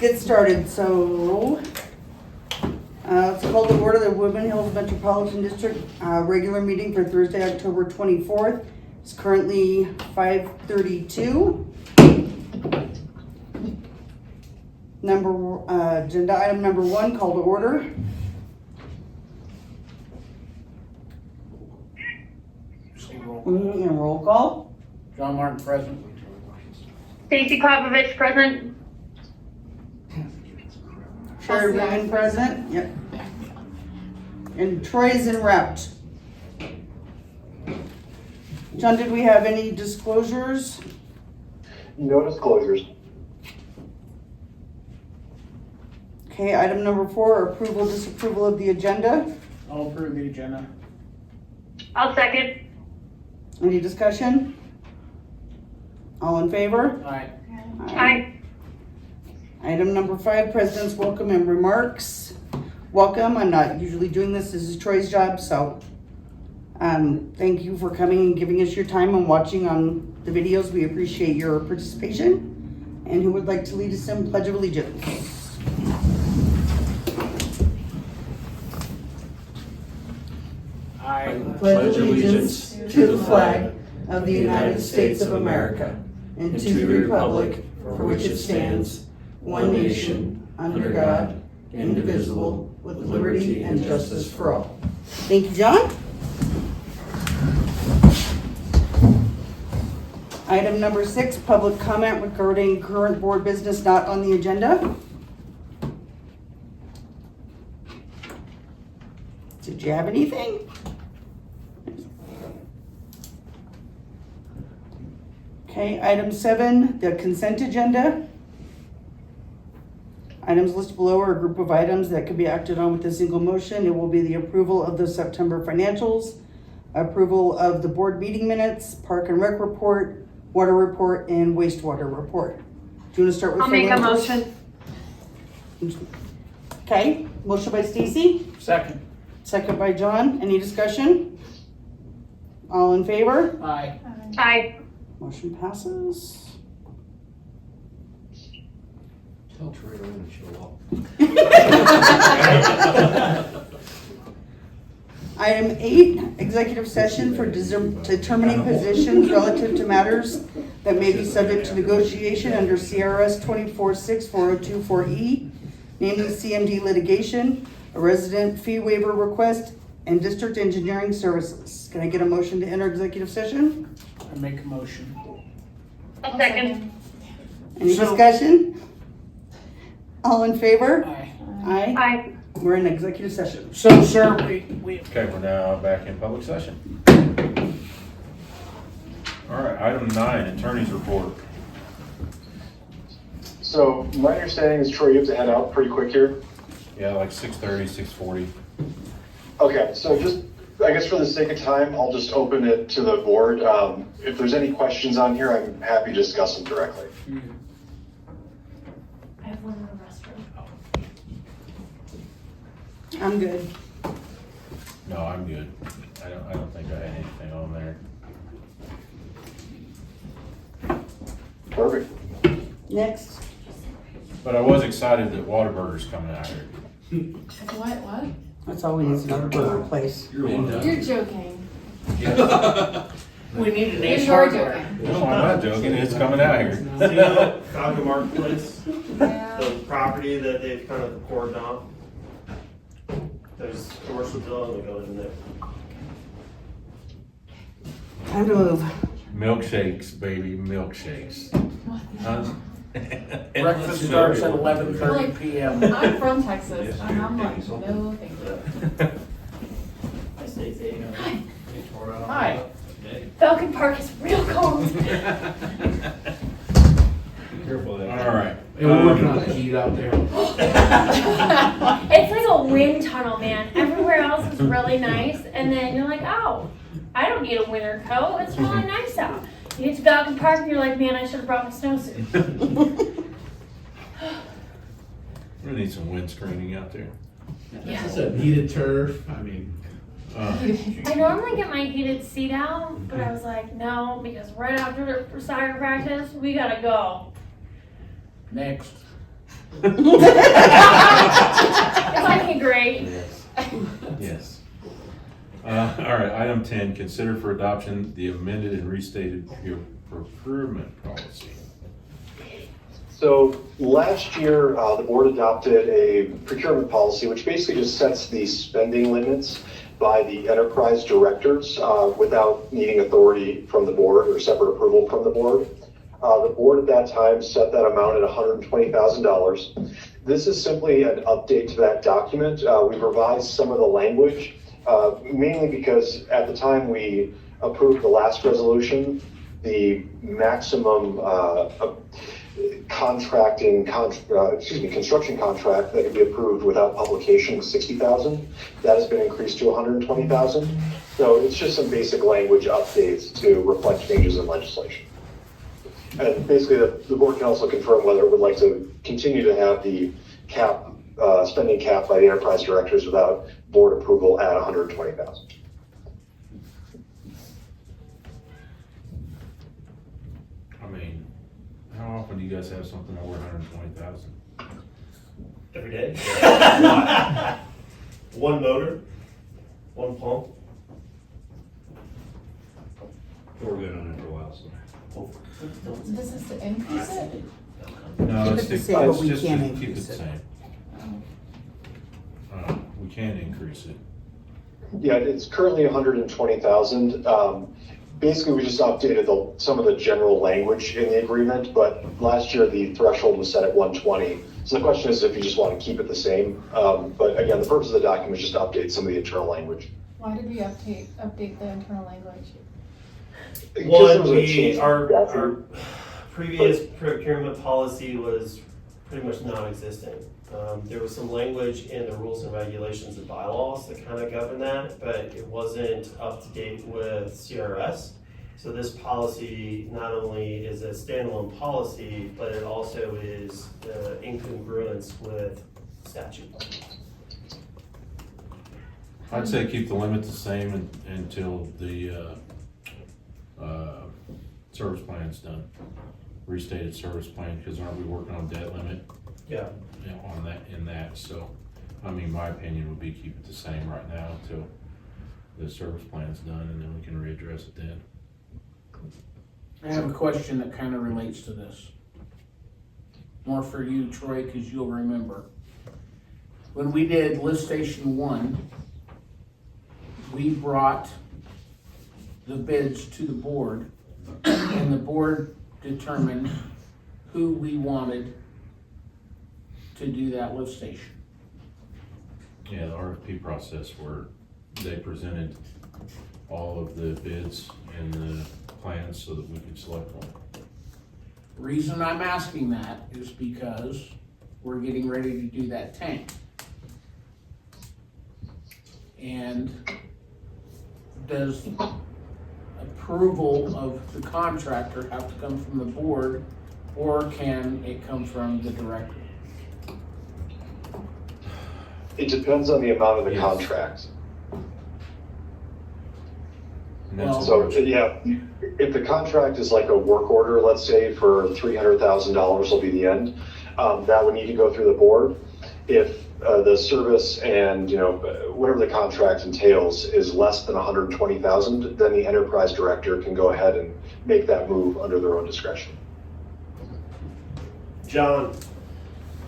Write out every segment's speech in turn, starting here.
get started. So, let's call to order the Woodland Hills Metropolitan District regular meeting for Thursday, October 24th. It's currently 5:32. Agenda item number 1, call to order. And roll call. John Martin present. Stacy Popovich present. Sherry Raymond present. Yep. And Troy's en route. John, did we have any disclosures? No disclosures. Okay, item number 4, approval, disapproval of the agenda. I'll approve the agenda. I'll second. Any discussion? All in favor? Aye. Aye. Item number 5, president's welcome and remarks. Welcome, I'm not usually doing this is Troy's job, so thank you for coming and giving us your time and watching on the videos. We appreciate your participation. And who would like to lead us in Pledge of Allegiance? I Pledge allegiance to the flag of the United States of America and to the republic for which it stands, one nation, under God, indivisible, with liberty and justice for all. Thank you, John. Item number 6, public comment regarding current board business not on the agenda. Did you have anything? Okay, item 7, the consent agenda. Items listed below are a group of items that could be acted on with a single motion. It will be the approval of the September financials, approval of the board meeting minutes, park and rec report, water report, and wastewater report. Do you want to start with I'll make a financials? motion. Okay, motion by Stacy, second. second by John. Any discussion? All in favor? Aye. Aye. Motion passes. Tell Troy to show up. Item 8, executive session for determining positions relative to matters that may be subject to negotiation under CRS 246402-4E, namely CMD litigation, a resident fee waiver request, and district engineering services. Can I get a motion to enter executive session? I make a motion. I'll second. Any discussion? All in favor? Aye. Aye. Aye. We're in executive session. So, sir, we Okay, we're now back in public session. All right, item 9, attorney's report. So my understanding is, Troy, you have to head out pretty quick here. Yeah, like 6:30, 6:40. Okay, so just, I guess for the sake of time, I'll just open it to the board. If there's any questions on here, I'm happy to discuss them directly. I have one in the restroom. I'm good. No, I'm good. I don't think I had anything on there. Perfect. Next. But I was excited that Whataburger's coming out here. What? That's all we need is another burger place. You're joking. need an You're Ace sure Hardware. joking. No, I'm not joking, it's coming out here. See the Congo Marketplace, Yeah. the property that they've kind of cordoned off? There's commercial development going in there. Time to move. Milkshakes, baby, milkshakes. Breakfast starts at 11:30 p.m. I'm from Texas, and I'm like, no, thank you. Hi, Stacy. Hi. Falcon Park is real cold. All right. And we're working on the heat out there. It's like a wind tunnel, man. Everywhere else is really nice, and then you're like, oh, I don't need a winter coat. It's really nice out. You get to Falcon Park, and you're like, man, I should have brought my snowsuit. We're gonna need some wind screening out there. This is a heated turf. I mean, I normally get my heated seat out, but I was like, no, because right after soccer practice, we gotta go. Next. It's okay, great. Yes. Yes. All right, item 10, consider for adoption the amended and restated procurement policy. So last year, the board adopted a procurement policy, which basically just sets the spending limits by the enterprise directors without needing authority from the board or separate approval from the board. The board at that time set that amount at $120,000. This is simply an update to that document. We've revised some of the language, mainly because at the time we approved the last resolution, the maximum construction contract that could be approved without publication was $60,000. That has been increased to $120,000. So it's just some basic language updates to reflect changes in legislation. And basically the board can also confirm whether it would like to continue to have the cap, spending cap by the enterprise directors without board approval at $120,000. I mean, how often do you guys have something over 120,000? Every day. One motor, one pump. We're good on it for a while, so. This is to increase it? No, Keep it's it the to- same, but it's we just can to keep increase the it. same. We can increase it. Yeah, it's currently 120,000. Basically, we just updated some of the general language in the agreement, but last year the threshold was set at 120. So the question is if you just want to keep it the same. But again, the purpose of the document is just to update some of the internal language. Why did we update the internal language? Because there One, was a change. our previous procurement policy was pretty much non-existent. There was some language in the rules and regulations and bylaws that kind of govern that, but it wasn't up to date with CRS. So this policy not only is a standalone policy, but it also is in congruence with statute. I'd say keep the limit the same until the service plan's done. Restated service plan, because aren't we working on debt limit? Yeah. On that, so, I mean, my opinion would be keep it the same right now until the service plan's done, and then we can readdress it then. I have a question that kind of relates to this. More for you, Troy, because you'll remember. When we did lift station 1, we brought the bids to the board, and the board determined who we wanted to do that lift station. Yeah, the RFP process where they presented all of the bids and the plans so that we could select one. Reason I'm asking that is because we're getting ready to do that tank. And does approval of the contractor have to come from the board, or can it come from the director? It depends on the amount of the Yes. contract. And that's So, yeah, if the contract is like a work order, let's say for $300,000 will be the end, that would need to go through the board. If the service and, whatever the contract entails is less than 120,000, then the enterprise director can go ahead and make that move under their own discretion. John,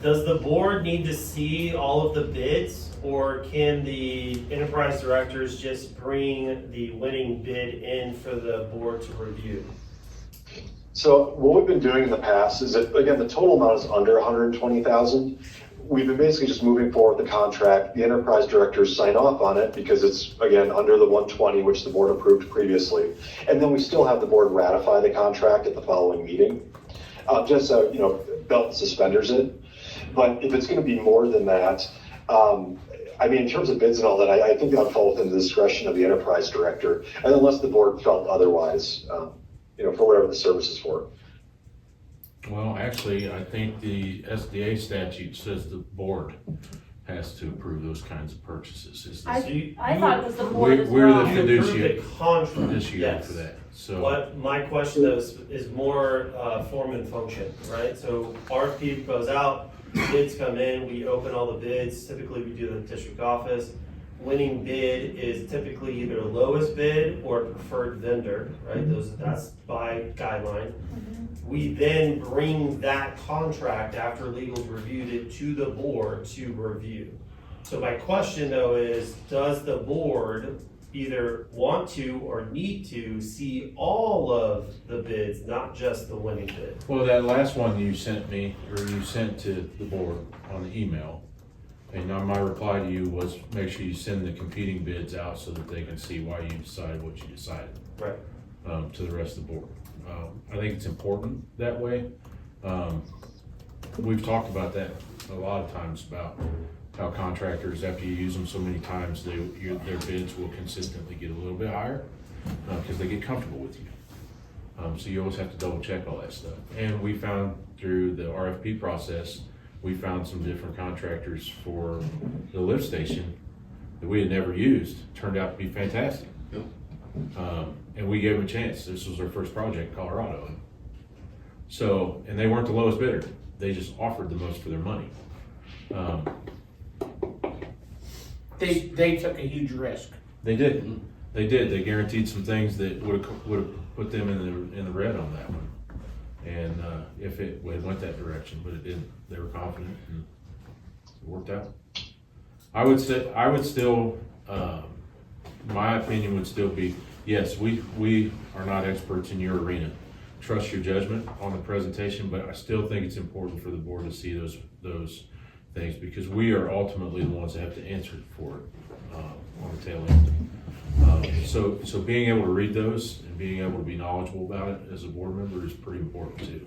does the board need to see all of the bids, or can the enterprise directors just bring the winning bid in for the board to review? So what we've been doing in the past is that, again, the total amount is under 120,000. We've been basically just moving forward with the contract. The enterprise directors sign off on it because it's, again, under the 120, which the board approved previously. And then we still have the board ratify the contract at the following meeting. Just so, belt and suspenders it. But if it's going to be more than that, in terms of bids and all that, I think that would fall within the discretion of the enterprise director, and unless the board felt otherwise, for whatever the service is for. Well, actually, I think the SDA statute says the board has to approve those kinds of purchases. I thought it was the board as We're well. the You approved fiduciary the contract, fiduciary yes. for that. So, What my question though is more form and function, right? So RFP goes out, bids come in, we open all the bids, typically we do the district office. Winning bid is typically either lowest bid or preferred vendor, right? That's by guideline. We then bring that contract after legal's reviewed it to the board to review. So my question though is, does the board either want to or need to see all of the bids, not just the winning bid? well, that last one you sent me, or you sent to the board on the email, and now my reply to you was, make sure you send the competing bids out so that they can see why you decided what you decided. Right. To the rest of the board. I think it's important that way. We've talked about that a lot of times, about how contractors, after you use them so many times, their bids will consistently get a little bit higher, because they get comfortable with you. So you always have to double check all that stuff. And we found through the RFP process, we found some different contractors for the lift station that we had never used, turned out to be fantastic. And we gave them a chance. This was their first project in Colorado. So, and they weren't the lowest bidder. They just offered the most for their money. They took a huge risk. They did. They did. They guaranteed some things that would have put them in the red on that one. And if it went that direction, but it didn't. They were confident and it worked out. I would still, my opinion would still be, yes, we are not experts in your arena. Trust your judgment on the presentation, but I still think it's important for the board to see those things, because we are ultimately the ones that have to answer for it on the tail end. So being able to read those and being able to be knowledgeable about it as a board member is pretty important too.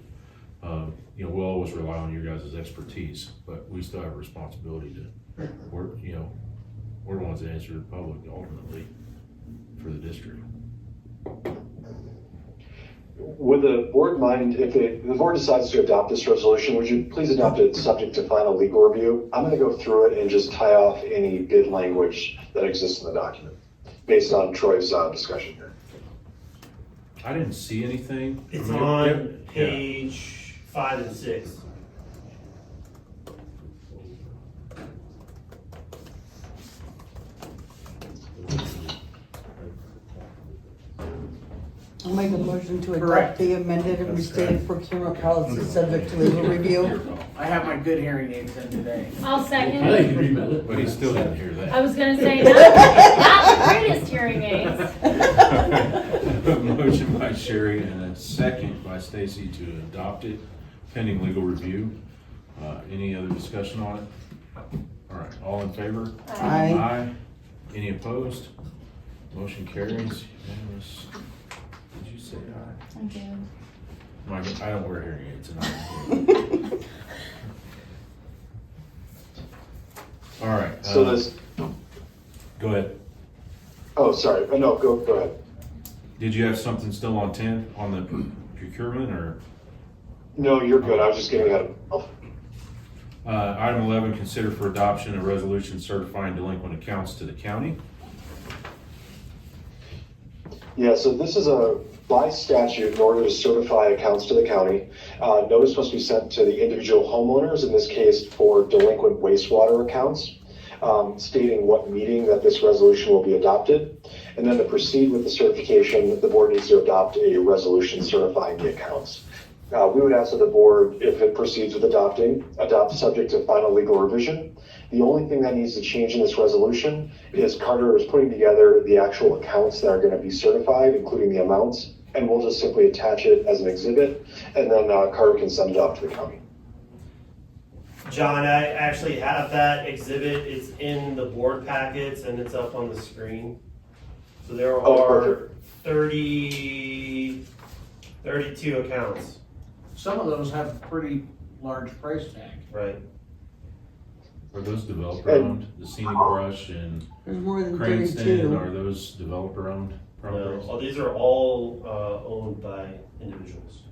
We'll always rely on your guys' expertise, but we still have a responsibility to, we're the ones that answer the public ultimately for the district. Would the board mind, if the board decides to adopt this resolution, would you please adopt it subject to final legal review? I'm going to go through it and just tie off any bid language that exists in the document based on Troy's discussion here. I didn't see anything. It's Yep, on yep, page 5 and 6. I'll make a motion to Correct. adopt the amended and restated procurement policy subject to legal review. I have my good hearing aids in today. I'll second. I think you read it. But he still didn't hear I that. was gonna say, not the greatest hearing aids. A motion by Sherry and a second by Stacy to adopt it pending legal review. Any other discussion on it? All right, all in favor? Aye. Aye. Any opposed? Motion carries unanimous. Did you say aye? I did. I don't wear hearing aids and I. All right. So this, Go ahead. oh, sorry, no, go ahead. Did you have something still on 10 on the procurement, or? No, you're good. I was just getting ahead of myself. Item 11, consider for adoption a resolution certifying delinquent accounts to the county. Yeah, so this is by statute, in order to certify accounts to the county, notice must be sent to the individual homeowners, in this case for delinquent wastewater accounts, stating what meeting that this resolution will be adopted. And then to proceed with the certification, the board needs to adopt a resolution certifying the accounts. We would ask that the board, if it proceeds with adopt subject to final legal revision. The only thing that needs to change in this resolution is Carter is putting together the actual accounts that are going to be certified, including the amounts, and we'll just simply attach it as an exhibit, and then Carter can send it off to the county. John, I actually have that exhibit. It's in the board packets and it's up on the screen. So there Oh, are perfect. 32 accounts, Some of those have a pretty large price tag. right? Are those developer owned? The Scenic Brush and There's more than Cranston, 32. are those developer owned No, properties? well, these are all owned by individuals.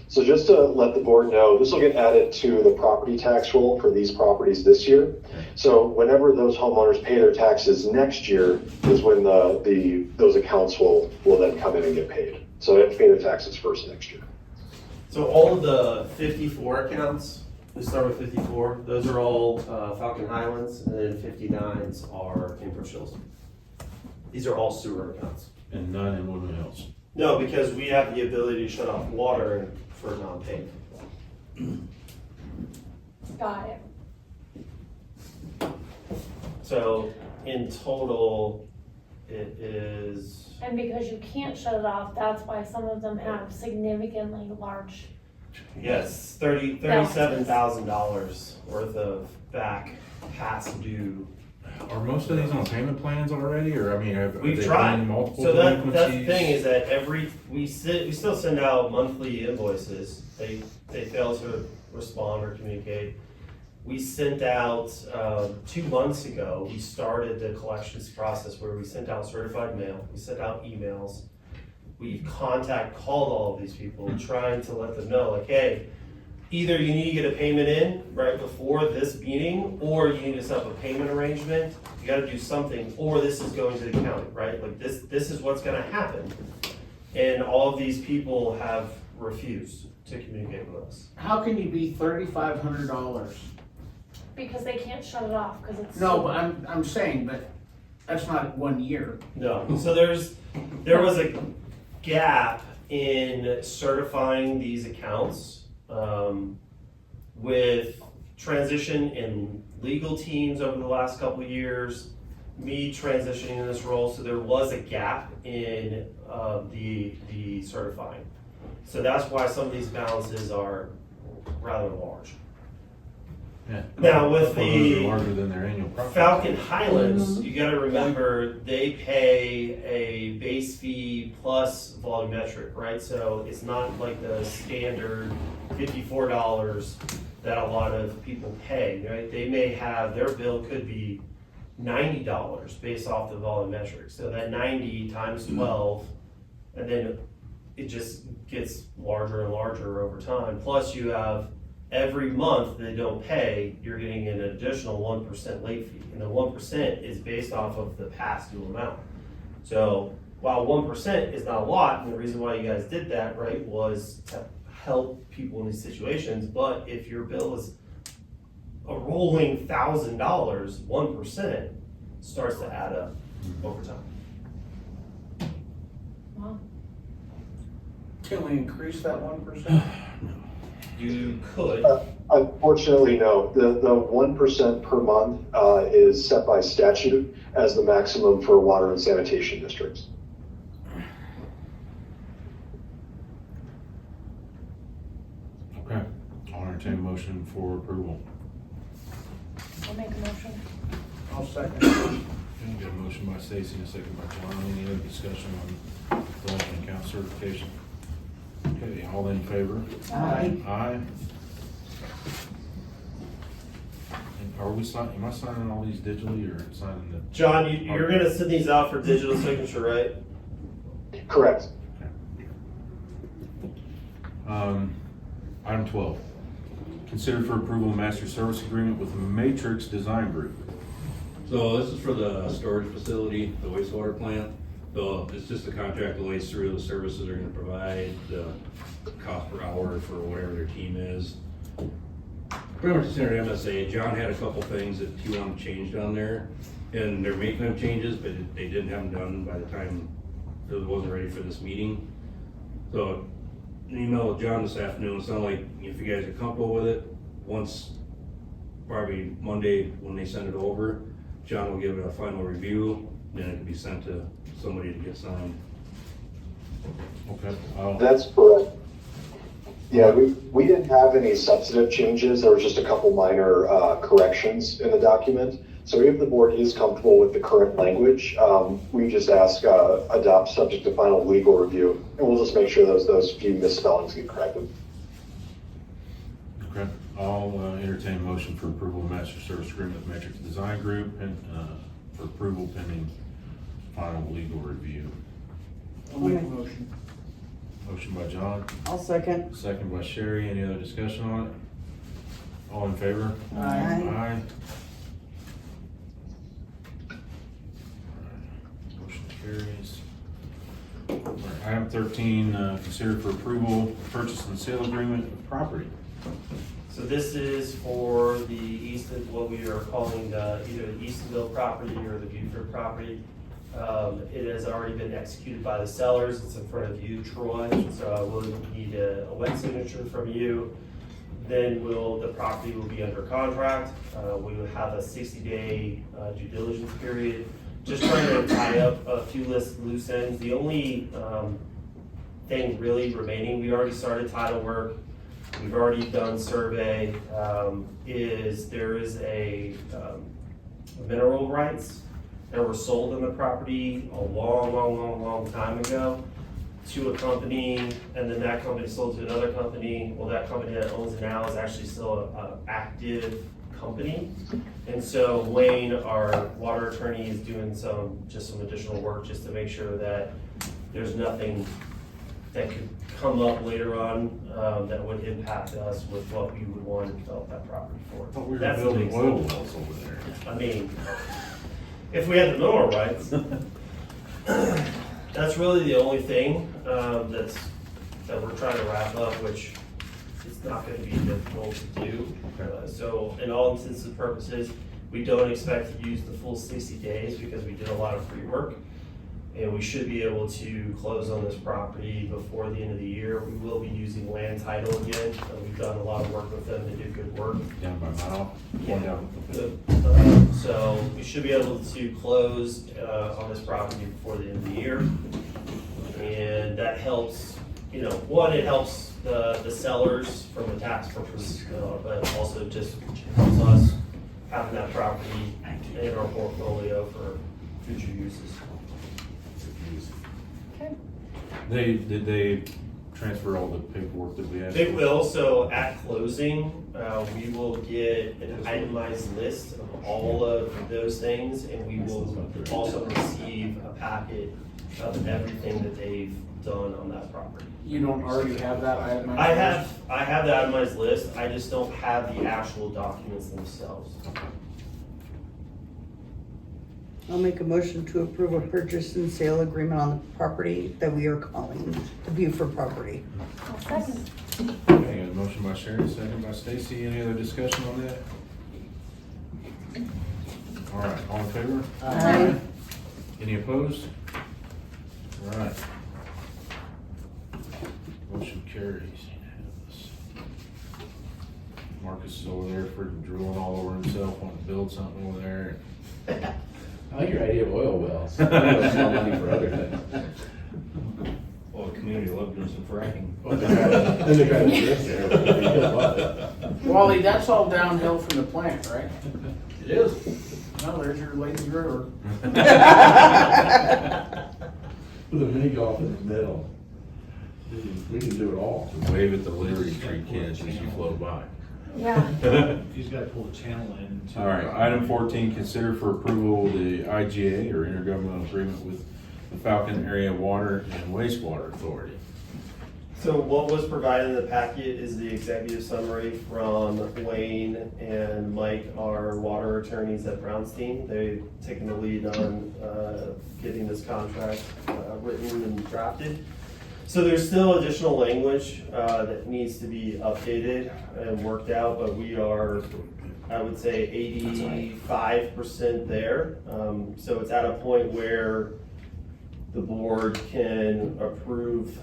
So just to let the board know, this will get added to the property tax roll for these properties this year. So whenever those homeowners pay their taxes next year is when those accounts will then come in and get paid. So they have to pay their taxes first next year. So all of the 54 accounts, we start with 54, those are all Falcon Highlands, and then 59s are Kingfisher Hills. These are all sewer accounts. And none in Woodland Hills. No, because we have the ability to shut off water for non-payment. Got it. So in total, it is, And because you can't shut it off, that's why some of them have significantly large. yes, $37,000 worth of back past due. Are most of these on payment plans already, or I mean, have We've they tried. been multiple So that's the delinquencies? thing is that we still send out monthly invoices. They fail to respond or communicate. We sent out, 2 months ago, we started the collections process where we sent out certified mail, we sent out emails. We've called all of these people, trying to let them know, like, hey, either you need to get a payment in right before this meeting, or you need to set up a payment arrangement. You gotta do something, or this is going to the county, right? Like this is what's gonna happen. And all of these people have refused to communicate with us. How can you be $3,500? Because they can't shut it off, because it's. No, but I'm saying, but that's not 1 year. No, so there was a gap in certifying these accounts, with transition in legal teams over the last couple of years, me transitioning in this role, so there was a gap in the certifying. So that's why some of these balances are rather large. Yeah. Now with Some of those are the larger than their annual profit. Falcon Highlands, you gotta remember, they pay a base fee plus volumetric, right? So it's not like the standard $54 that a lot of people pay, right? They may have, their bill could be $90 based off the volumetric. So that 90 times 12, and then it just gets larger and larger over time. Plus you have every month they don't pay, you're getting an additional 1% late fee. And the 1% is based off of the past due amount. So while 1% is not a lot, and the reason why you guys did that, right, was to help people in these situations. But if your bill is a rolling $1,000, 1% starts to add up over time. Wow. Can we increase that 1%? You could. Unfortunately, no. The 1% per month is set by statute as the maximum for water and sanitation districts. Okay, I'll entertain a motion for approval. I'll make a motion. I'll second. Okay, got a motion by Stacy and a second by John. Any other discussion on delinquent account certification? Okay, all in favor? Aye. Aye. And are we signing, am I signing all these digitally or signing the? John, you're gonna send these out for digital signature, right? Correct. Item 12, consider for approval master service agreement with Matrix Design Group. So this is for the storage facility, the wastewater plant. So it's just a contract that lays through the services they're gonna provide, the cost per hour for whatever their team is. Pretty much standard MSA. John had a couple things that he wanted changed on there, and they're making them changes, but they didn't have them done by the time it wasn't ready for this meeting. So an email with John this afternoon, it sounded like if you guys are comfortable with it, once, probably Monday when they send it over, John will give it a final review, then it can be sent to somebody to get signed. Okay. That's correct. Yeah, we didn't have any substantive changes. There was just a couple minor corrections in the document. So if the board is comfortable with the current language, we just ask adopt subject to final legal review, and we'll just make sure those few misspellings get corrected. Okay, I'll entertain a motion for approval of master service agreement with Matrix Design Group and for approval pending final legal review. I'll make a motion. Motion by John, I'll second. second by Sherry. Any other discussion on it? All in favor? Aye. Motion carries. Alright, item 13, consider for approval, purchase and sale agreement of property. So this is for the Easton, what we are calling either the Eastonville property or the Buford property. It has already been executed by the sellers. It's in front of you, Troy. So I will need a wet signature from you. Then the property will be under contract. We will have a 60-day due diligence period. Just trying to tie up a few loose ends. The only thing really remaining, we already started title work. We've already done survey, there is a mineral rights that were sold on the property a long time ago to a company, and then that company sold to another company. Well, that company that owns it now is actually still an active company. And so Wayne, our water attorney, is doing some additional work just to make sure that there's nothing that could come up later on that would impact us with what we would want to develop that property for. I thought we were That's the building big oil thing. wells over there. I mean, if we had the mineral rights, that's really the only thing that we're trying to wrap up, which is not going to be difficult to do. So in all intents and purposes, we don't expect to use the full 60 days because we did a lot of pre-work. And we should be able to close on this property before the end of the year. We will be using land title again. We've done a lot of work with them. They do good work. Down by my house? Yeah. So we should be able to close on this property before the end of the year. And that helps, one, it helps the sellers from a tax purpose, but also just helps us having that property in our portfolio for future uses. Did they transfer all the paperwork that we had? They will, so at closing, we will get an itemized list of all of those things, and we will also receive a packet of everything that they've done on that property. You don't already have that itemized? I have the itemized list, I just don't have the actual documents themselves. I'll make a motion to approve a purchase and sale agreement on the property that we are calling the Buford property. I'll second. Okay, got a motion by Sherry, second by Stacy. Any other discussion on that? All right, all in favor? Aye. Any opposed? All right. Motion carries. Marcus is over there for drilling all over himself, wanting to build something over there. I like your idea of oil wells. That's not money for other things. Well, the community loved doing some fracking. Then they got a drift there. Wally, that's all downhill from the plant, right? It is. No, there's your lazy river. With a mini golf in the middle. We can do it all. Wave at the Liberty Tree kids as you float by. Yeah. He's gotta pull the channel in. to- All right, item 14, consider for approval the IGA or intergovernmental agreement with the Falcon Area Water and Wastewater Authority. So what was provided in the packet is the executive summary from Wayne and Mike, our water attorneys at Brownstein. They've taken the lead on getting this contract written and drafted. So there's still additional language that needs to be updated and worked out, but we are, I would say, 85% there. So it's at a point where the board can approve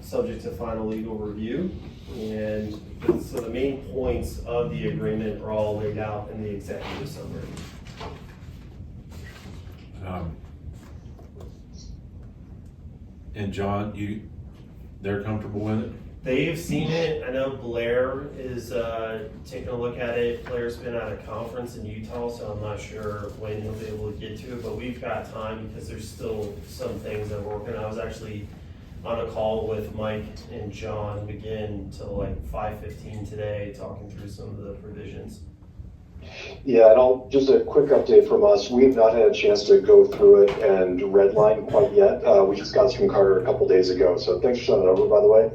subject to final legal review. And so the main points of the agreement are all laid out in the executive summary. And John, they're comfortable with it? They've seen it. I know Blair is taking a look at it. Blair's been at a conference in Utah, so I'm not sure when he'll be able to get to it, but we've got time because there's still some things that we're working on. I was actually on a call with Mike and John McGinn till like 5:15 today, talking through some of the provisions. Yeah, and just a quick update from us. We have not had a chance to go through it and redline quite yet. We just got from Carter a couple days ago, so thanks for sending it over, by the way.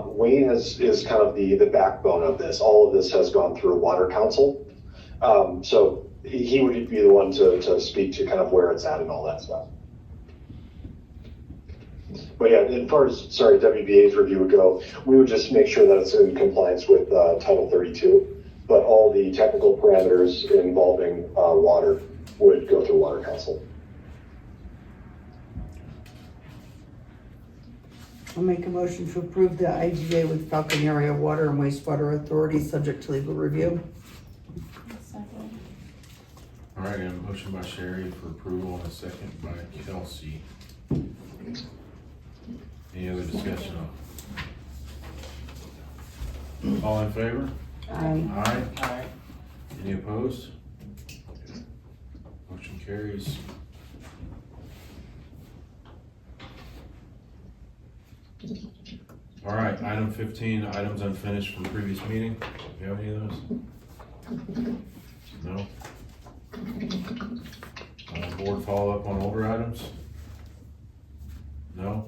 Wayne is kind of the backbone of this. All of this has gone through Water Council. So he would be the one to speak to kind of where it's at and all that stuff. But yeah, as far as, WBA's review would go, we would just make sure that it's in compliance with Title 32. But all the technical parameters involving water would go through Water Council. I'll make a motion to approve the IGA with Falcon Area Water and Wastewater Authority, subject to legal review. Second. All right, I have a motion by Sherry for approval and a second by Kelsey. Any other discussion on? All in favor? Aye. Aye. Aye. Any opposed? Motion carries. All right, item 15, items unfinished from previous meeting. Do you have any of those? No? Board follow-up on older items? No?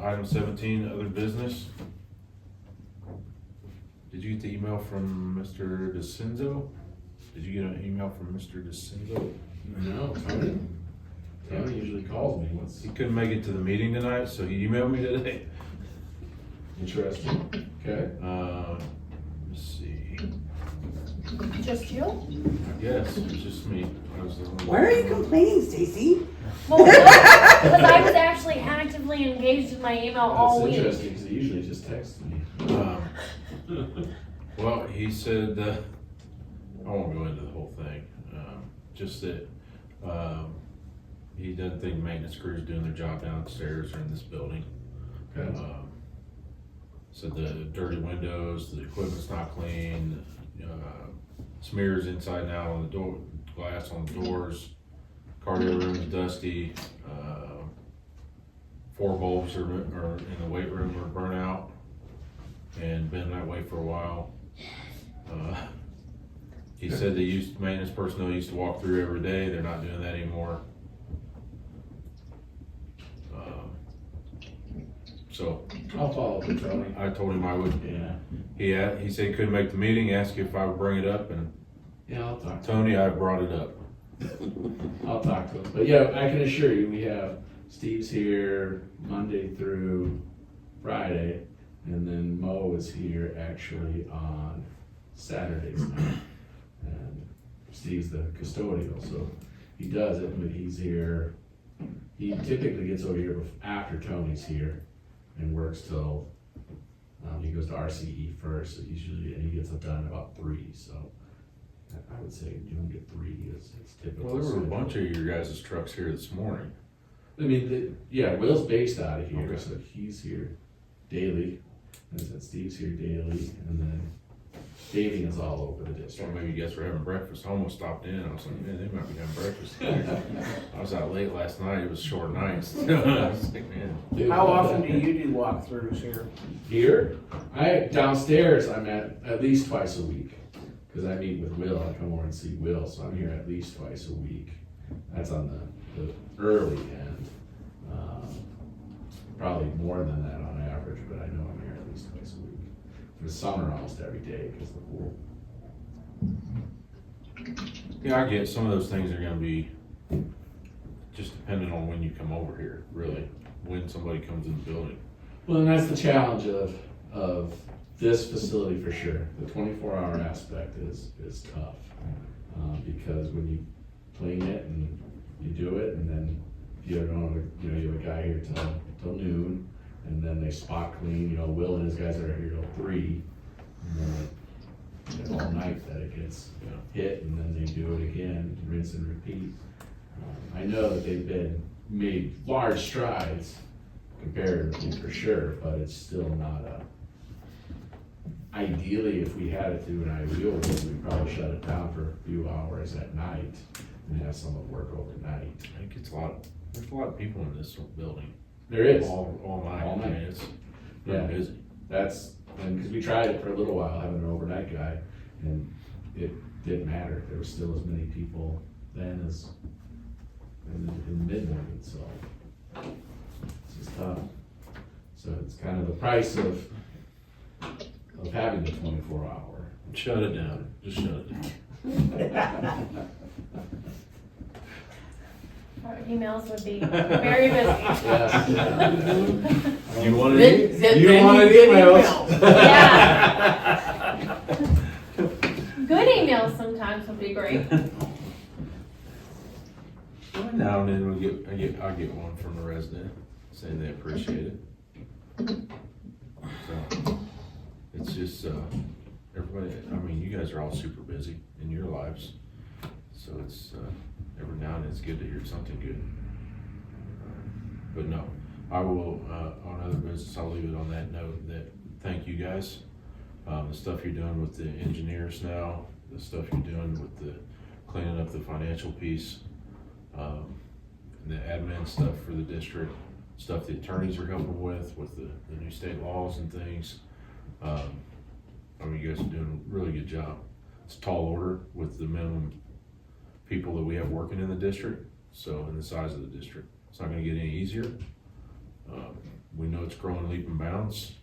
Item 17, other business. Did you get the email from Mr. DeCenzo? Did you get an email from Mr. DeCenzo? No, Tony usually calls me. He couldn't make it to the meeting tonight, so he emailed me today. Interesting. Okay. Let's see. Just you? Yes, it's just me. I was the one- Why are you complaining, Stacy? Well, because I was actually actively engaged in my email all That's week. interesting because he usually just texts me. Well, he said, I won't go into the whole thing, just that, he doesn't think maintenance crews doing their job downstairs or in this building. Okay. Said the dirty windows, the equipment's not clean, smears inside and out on the door, glass on the doors, cardio room is dusty, 4 bulbs are in the weight room are burnt out and been that way for a while. He said maintenance personnel used to walk through every day, they're not doing that anymore. So I'll follow up with Tony. I told him I would. Yeah. He said he couldn't make the meeting, asked if I would bring it up, and Yeah, I'll talk to Tony, I brought it up. him. I'll talk to him. But yeah, I can assure you, we have Steve's here Monday through Friday, and then Mo is here actually on Saturdays now. And Steve's the custodial, so he does it, but he's here. He typically gets over here after Tony's here and works till, he goes to RCE first, so usually, and he gets it done about 3, so I would say doing it 3 is typical. Well, there were a bunch of your guys' trucks here this morning. I mean, Will's based out of here, Okay. so he's here daily, and then Steve's here daily, and then Davey is all over the So district. maybe you guys were having breakfast. I almost stopped in. I was like, man, they might be having breakfast here. I was out late last night. It was short nights. I was like, man. How often do you do walkthroughs here? Here, downstairs, I'm at least twice a week, because I meet with Will, I come over and see Will, so I'm here at least twice a week. That's on the early end. Probably more than that on average, but I know I'm here at least twice a week. For the summer, almost every day, because the pool. Yeah, I get some of those things are gonna be just dependent on when you come over here, really, when somebody comes in the building. Well, and that's the challenge of this facility for sure. The 24-hour aspect is tough, because when you clean it and you do it, and then you have a guy here till noon, and then they spot clean. Will and his guys are here till 3, and then it's all night that it gets hit, and then they do it again, rinse and repeat. I know that they've made large strides comparatively for sure, but it's still not ideally, if we had it through an ideal world, we'd probably shut it down for a few hours at night and have someone work overnight. I think there's a lot of people in this building. There is. All night. All night. I mean, it's Yeah. pretty busy. That's And because we tried it for a little while, having an overnight guy, and it didn't matter. There were still as many people then as in mid-morning, so it's just tough. So it's kind of the price of having the 24-hour. Shut it down, just shut it down. Our emails would be very busy. You wanted, Then you you wanted get emails. Yeah. Good emails sometimes would be great. Every now and then I'll get one from a resident saying they appreciate it. So, it's just, everybody, I mean, you guys are all super busy in your lives. So it's, every now and then it's good to hear something good. But no, I will, on other business, I'll leave it on that note that, thank you guys. The stuff you're doing with the engineers now, the stuff you're doing with the cleaning up the financial piece, and the admin stuff for the district, stuff the attorneys are helping with the new state laws and things. I mean, you guys are doing a really good job. It's a tall order with the minimum people that we have working in the district, so in the size of the district. It's not gonna get any easier. We know it's growing leap and bounds.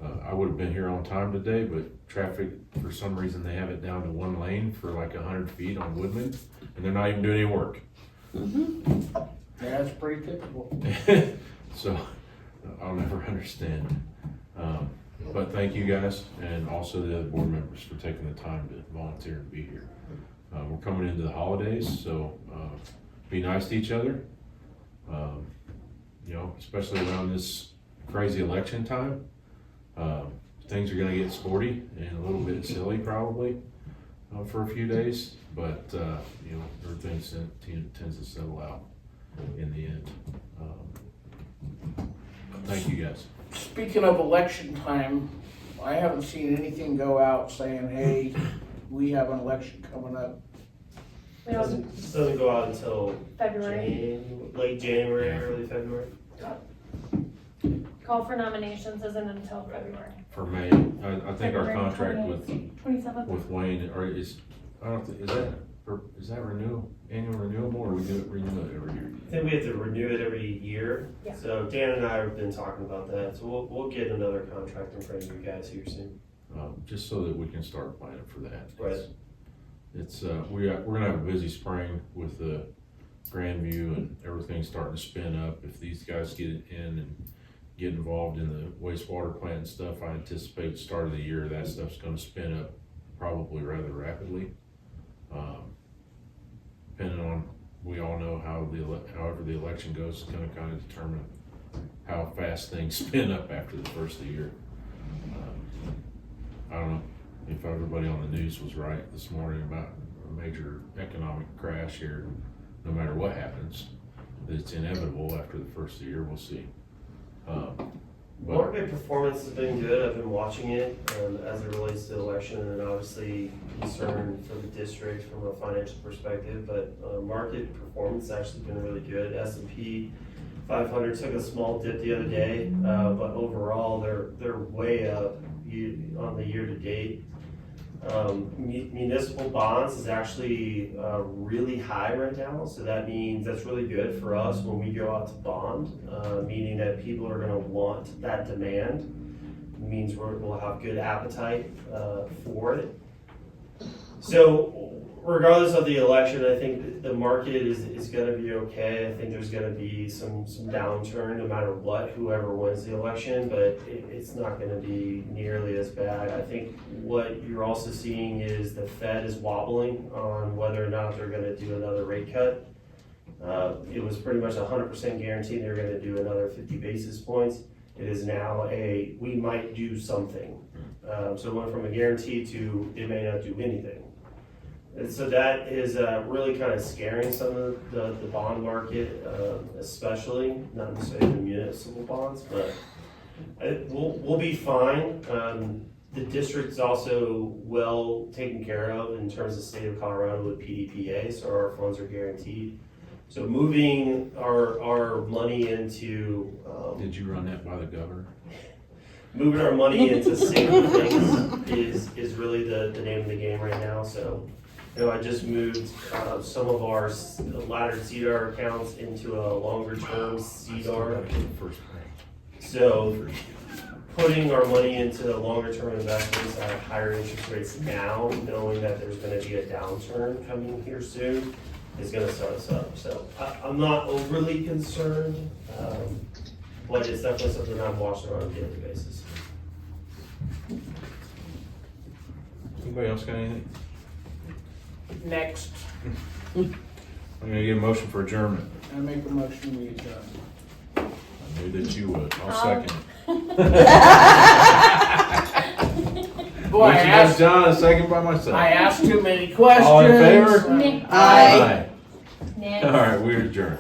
I would have been here on time today, but traffic, for some reason, they have it down to one lane for like 100 feet on Woodman, and they're not even doing any work. Yeah, that's pretty typical. So, I'll never understand. But thank you guys, and also the other board members for taking the time to volunteer and be here. We're coming into the holidays, so be nice to each other. You know, especially around this crazy election time. Things are gonna get sporty and a little bit silly probably for a few days, but you know, everything tends to settle out in the end. Thank you guys. Speaking of election time, I haven't seen anything go out saying, hey, we have an election coming up. We don't, Doesn't go out until February. late January, early February. Call for nominations isn't until February. For May, I think our February contract 27th. with Wayne, or I don't think, is that annual renewable, or we renew it every year? I think we have to renew it every year. Yeah. So Dan and I have been talking about that, so we'll get another contract in front of you guys here soon. Just so that we can start planning for that. Right. It's we're gonna have a busy spring with the Grandview and everything starting to spin up. If these guys get in and get involved in the wastewater plant and stuff, I anticipate the start of the year that stuff's gonna spin up probably rather rapidly. Depending on, we all know how however the election goes is gonna kind of determine how fast things spin up after the first of the year. I don't know if everybody on the news was right this morning about a major economic crash here. No matter what happens, it's inevitable after the first of the year, we'll see. Market performance has been good. I've been watching it as it relates to the election, and obviously concern for the district from a financial perspective. But market performance has actually been really good. S&P 500 took a small dip the other day, but overall they're way up on the year to date. Municipal bonds is actually really high right now, so that means that's really good for us when we go out to bond, meaning that people are going to want that demand. It means we'll have good appetite for it. So regardless of the election, I think the market is going to be okay. I think there's going to be some downturn no matter what, whoever wins the election, but it's not going to be nearly as bad. I think what you're also seeing is the Fed is wobbling on whether or not they're going to do another rate cut. It was pretty much 100% guaranteed they're going to do another 50 basis points. It is now we might do something. So it went from a guarantee to it may not do anything. And so that is really kind of scaring some of the bond market, especially, not necessarily the municipal bonds, but we'll be fine. The district's also well taken care of in terms of state of Colorado with PDPA, so our funds are guaranteed. So moving our money into... Did you run that by the governor? moving our money into safer things is really the name of the game right now. So, you know, I just moved some of our laddered CDR accounts into a longer term CDR. So, putting our money into longer term investments at higher interest rates now, knowing that there's going to be a downturn coming here soon, is going to set us up. So, I'm not overly concerned. But it's definitely something I'm watching on a daily basis. Anybody else got anything? Next, I'm gonna get a motion for adjournment. I make a motion we adjourn. I knew that you would. I'll second it. Boy, I Motion by asked, John, a second by myself. I asked too many questions. All in favor? Nick. Aye. Nick. All right, we're adjourned.